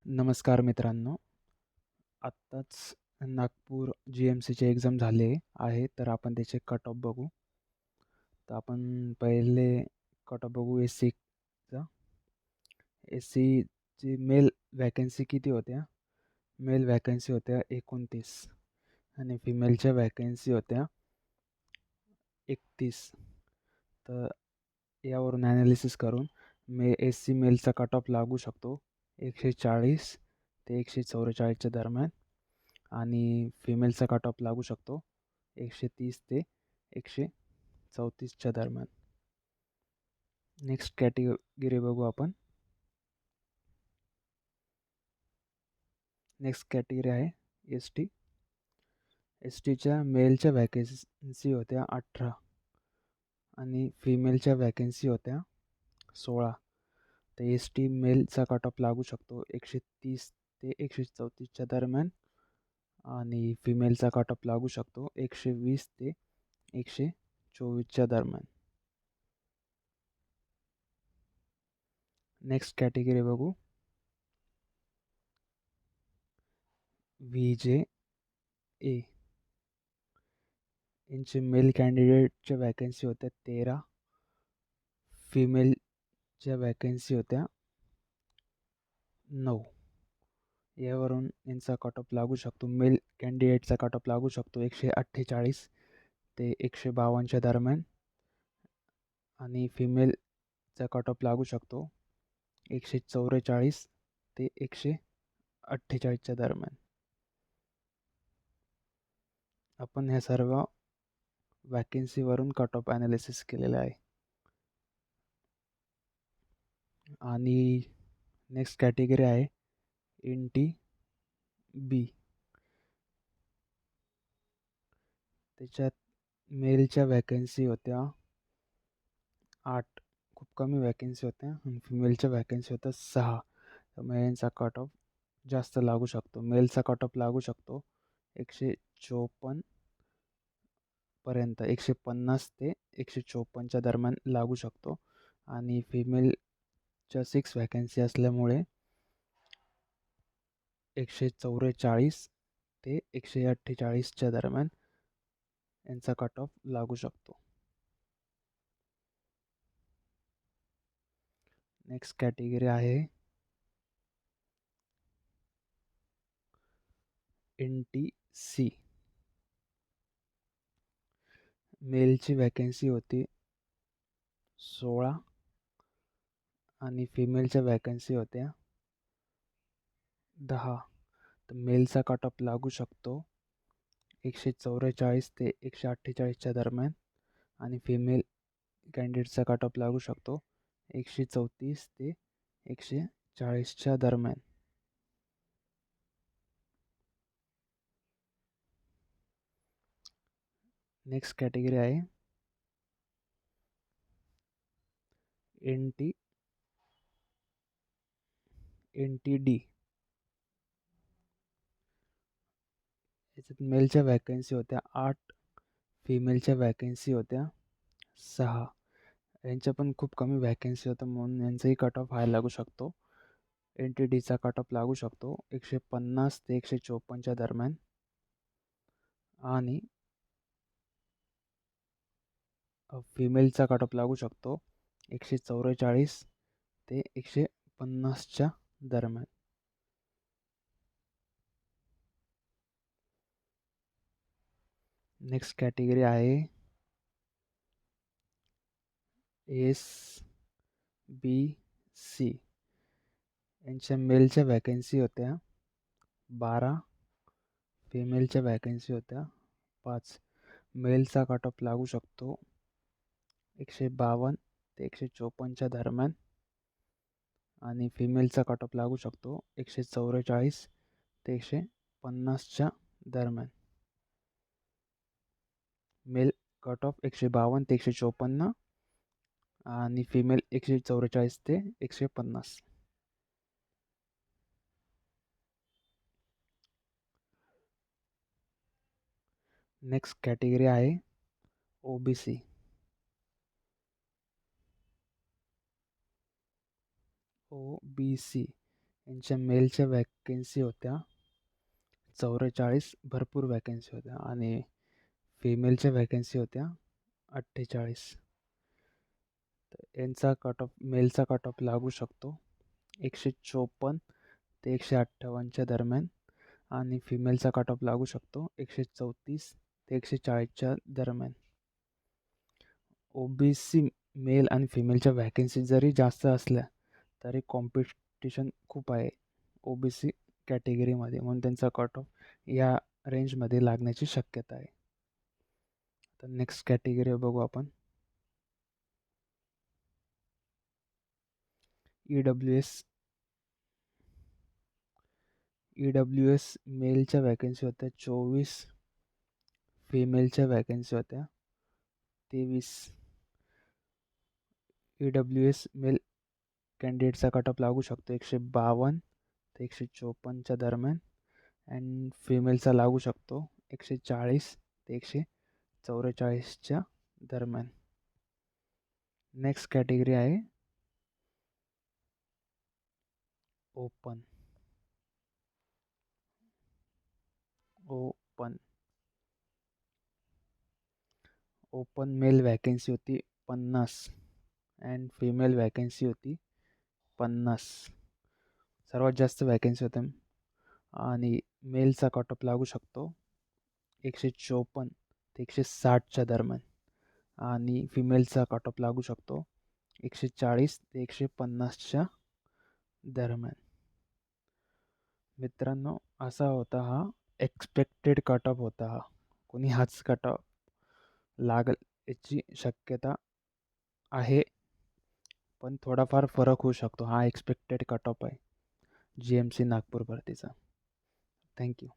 नमस्कार मित्रांनो. आत्ताच नागपूर जी-एम-सीची एक्झाम झाली आहे, तर आपण त्याचे कट ऑफ बघू. तर आपण पहिले कट ऑफ बघू एस-सीचा. एस-सीची मेल वॅकन्सी किती होत्या? मेल वॅकन्सी होत्या 29 आणि फिमेलच्या वॅकन्सी होत्या 31. तर यावरून ॲनालिसिस करून एस-सी मेलचा कट ऑफ लागू शकतो 140 ते 144च्या दरम्यान आणि फिमेलचा कट ऑफ लागू शकतो 130 ते 134च्या दरम्यान. नेक्स्ट कॅटेगरी बघू आपण. नेक्स्ट कॅटेगरी आहे एस-टी. एस-टीच्या मेलच्या वॅकन्सी होत्या 18 आणि फिमेलच्या वॅकन्सी होत्या 16. तर एस-टी मेलचा कट ऑफ लागू शकतो 130 ते 134च्या दरम्यान आणि फिमेलचा कट ऑफ लागू शकतो 120 ते 124च्या दरम्यान. नेक्स्ट कॅटेगरी बघू. व्ही-जे-ए. यांचे मेल कॅन्डिडेटच्या वॅकन्सी होत्या 13. फिमेलच्या वॅकन्सी होत्या 9. यावरून यांचा कट ऑफ लागू शकतो. मेल कॅन्डिडेटचा कट ऑफ लागू शकतो 148 ते 152च्या दरम्यान आणि फिमेलचा कट ऑफ लागू शकतो 144 ते 148च्या दरम्यान. आपण ह्या सर्व वॅकन्सीवरून कट ऑफ ॲनालिसिस केलेलं आहे. आणि नेक्स्ट कॅटेगरी आहे NTB. त्याच्यात मेलच्या वॅकन्सी होत्या 8. खूप कमी वॅकन्सी होत्या आणि फिमेलच्या वॅकन्सी होत्या 6. त्यामुळे यांचा कट ऑफ जास्त लागू शकतो. मेलचा कट ऑफ लागू शकतो 154 पर्यंत, 150 ते 154च्या दरम्यान लागू शकतो आणि फिमेलच्या 6 वॅकन्सी असल्यामुळे 144 ते 148च्या दरम्यान यांचा कट ऑफ लागू शकतो. नेक्स्ट कॅटेगरी आहे NTC. मेलची वॅकन्सी होती 16 आणि फिमेलच्या वॅकन्सी होत्या 10. तर मेलचा कट ऑफ लागू शकतो 144 ते 148च्या दरम्यान आणि फिमेल कॅन्डिडेटचा कट ऑफ लागू शकतो 134 ते 140च्या दरम्यान. नेक्स्ट कॅटेगरी आहे NTD. याच्यात मेलच्या वॅकन्सी होत्या 8. फिमेलच्या वॅकन्सी होत्या 6. यांच्या पण खूप कमी वॅकन्सी होत्या म्हणून यांचाही कट ऑफ हाय लागू शकतो. NTDचा कट ऑफ लागू शकतो 150 ते 154च्या दरम्यान आणि फिमेलचा कट ऑफ लागू शकतो 144 ते 150च्या दरम्यान. नेक्स्ट कॅटेगरी आहे SBC. यांच्या मेलच्या वॅकन्सी होत्या 12. फिमेलच्या वॅकन्सी होत्या 5. मेलचा कट ऑफ लागू शकतो 152 ते 154च्या दरम्यान आणि फिमेलचा कट ऑफ लागू शकतो 144 ते 150च्या दरम्यान. मेल कट ऑफ 152 ते 154 आणि फिमेल 144 ते 150. नेक्स्ट कॅटेगरी आहे OBC. OBC यांच्या मेलच्या वॅकन्सी होत्या 44, भरपूर वॅकन्सी होत्या, आणि फिमेलच्या वॅकन्सी होत्या 48. यांचा कट ऑफ, मेलचा कट ऑफ लागू शकतो 154 ते 158च्या दरम्यान, आणि फिमेलचा कट ऑफ लागू शकतो 134 ते 140च्या दरम्यान. OBC मेल आणि फिमेलच्या वॅकन्सी जरी जास्त असल्या तरी कॉम्पिटिशन खूप आहे OBC कॅटेगरीमध्ये, म्हणून त्यांचा कट ऑफ या रेंजमध्ये लागण्याची शक्यता आहे. तर नेक्स्ट कॅटेगरी बघू आपण, EWS मेलच्या वॅकन्सी होत्या 24, फिमेलच्या वॅकन्सी होत्या 23. EWS मेल कॅन्डिडेटचा कट ऑफ लागू शकतो 152 ते 154च्या दरम्यान, अँड फिमेलचा लागू शकतो 140 ते 144च्या दरम्यान. नेक्स्ट कॅटेगरी आहे ओपन. ओपन मेल वॅकन्सी होती 50 अँड फिमेल वॅकन्सी होती 50. सर्वात जास्त वॅकन्सी होत्या, आणि मेलचा कट ऑफ लागू शकतो 154 ते 160च्या दरम्यान, आणि फिमेलचा कट ऑफ लागू शकतो 140 ते 150च्या दरम्यान. मित्रांनो, असा होता हा एक्सपेक्टेड कट ऑफ होता. हा कोणी हाच कट ऑफ लागल याची शक्यता आहे, पण थोडाफार फरक होऊ शकतो. हा एक्सपेक्टेड कट ऑफ आहे GMC नागपूर भरतीचा. थँक्यू.